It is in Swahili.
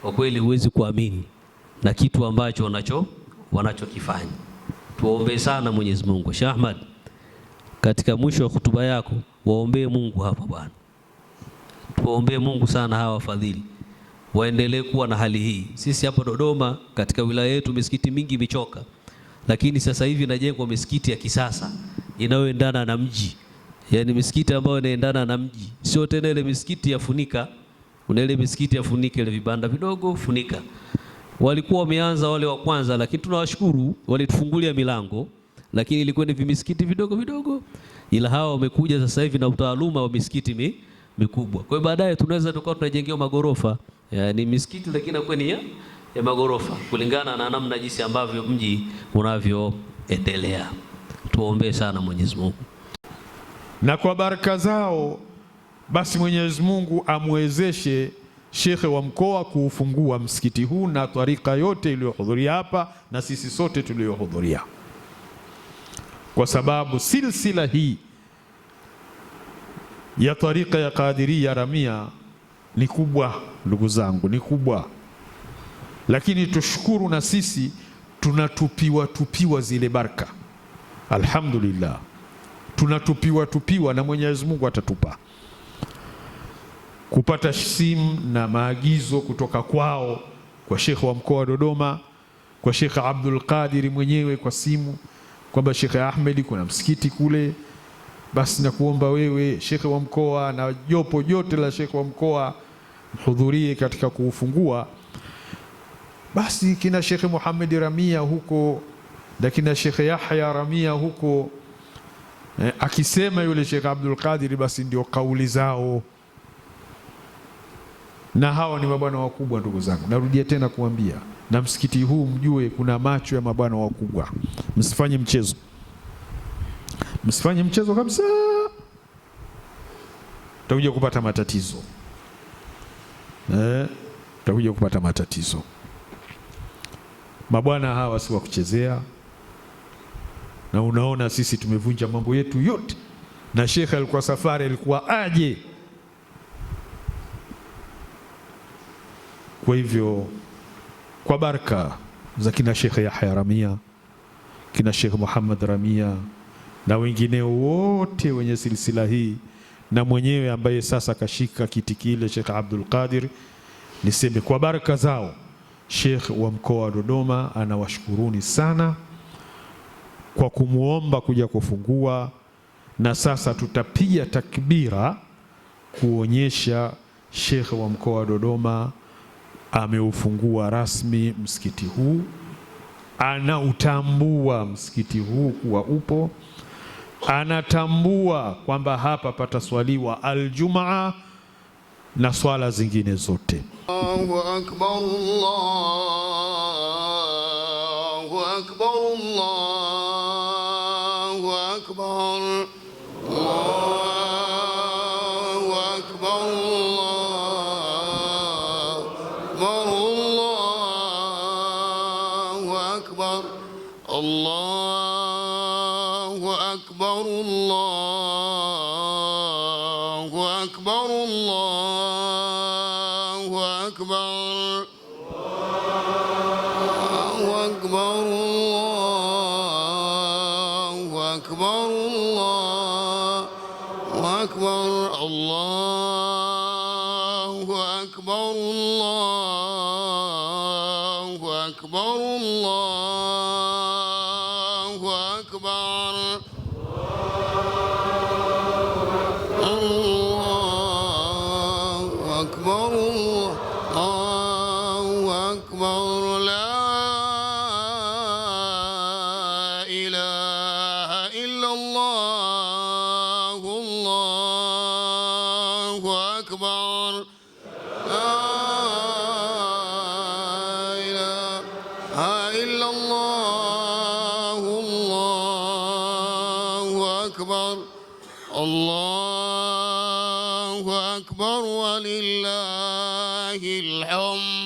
kwa kweli huwezi kuamini na kitu ambacho wanachokifanya. Tuombe sana Mwenyezi Mungu. Sheikh Ahmad, katika mwisho wa hutuba yako waombee Mungu hapa bwana. Tuombee Mungu sana hawa wafadhili waendelee kuwa na hali hii. Sisi hapa Dodoma katika wilaya yetu misikiti mingi michoka, lakini sasa hivi inajengwa misikiti ya kisasa inayoendana na mji. Yaani misikiti ambayo inaendana na mji, sio tena ile misikiti ya funika. Kuna ile misikiti ya funika, ile vibanda vidogo funika. Walikuwa wameanza wale wa kwanza, lakini tunawashukuru walitufungulia milango, lakini ilikuwa ni vimisikiti vidogo vidogo, ila hawa wamekuja sasa hivi na utaaluma wa misikiti mikubwa. Kwa hiyo baadaye tunaweza tukao tunajengea magorofa, yani misikiti lakini inakuwa ni ya magorofa kulingana na namna jinsi ambavyo mji unavyoendelea. Tuombe sana Mwenyezi Mungu. Na kwa baraka zao basi Mwenyezi Mungu amwezeshe shekhe wa mkoa kuufungua msikiti huu na tarika yote iliyohudhuria hapa na sisi sote tuliohudhuria, kwa sababu silsila hii ya tarika ya Qadiria Ramia ni kubwa ndugu zangu, ni kubwa. Lakini tushukuru na sisi tunatupiwa zile baraka. Alhamdulillah, tunatupiwa na Mwenyezi Mungu atatupa kupata simu na maagizo kutoka kwao, kwa Sheikh wa mkoa wa Dodoma, kwa Sheikh Abdul Qadir mwenyewe kwa simu kwamba Sheikh Ahmed kuna msikiti kule, basi na kuomba wewe Sheikh wa mkoa na jopo jote la Sheikh wa mkoa mhudhurie katika kuufungua. Basi kina Sheikh Muhammad Ramia huko na kina Sheikh Yahya Ramia huko, akisema yule Sheikh Abdul Qadir basi ndio kauli zao. Na hawa ni mabwana wakubwa ndugu zangu. Narudia tena kuambia, na msikiti huu mjue kuna macho ya mabwana wakubwa. Msifanye mchezo. Msifanye mchezo kabisa. Utakuja kupata matatizo. Utakuja kupata matatizo. Mabwana hawa si wa kuchezea. Na unaona sisi tumevunja mambo yetu yote. Na Sheikh alikuwa safari, alikuwa aje. Kwa hivyo kwa baraka za kina Sheikh Yahya Ramia, kina Sheikh Muhammad Ramia na wengineo wote wenye silsila hii, na mwenyewe ambaye sasa kashika kiti kile Sheikh Abdul Qadir, niseme kwa baraka zao Sheikh wa mkoa wa Dodoma anawashukuruni sana kwa kumuomba kuja kufungua, na sasa tutapiga takbira kuonyesha Sheikh wa mkoa wa Dodoma ameufungua rasmi msikiti huu, anautambua msikiti huu kuwa upo, anatambua kwamba hapa pataswaliwa aljumaa na swala zingine zote. Allahu akbar, Allahu akbar, Allahu akbar, Allahu akbar, Allahu akbar, Allahu akbar, Allahu akbar, Allahu akbar, Allahu akbar, Allahu akbar, Allahu akbar, Allahu akbar, Allahu akbar, Allahu akbar, Allahu akbar, la ilaha illallah, Allahu akbar, la ilaha illallah, Allahu akbar, Allahu akbar, walillahil hamd.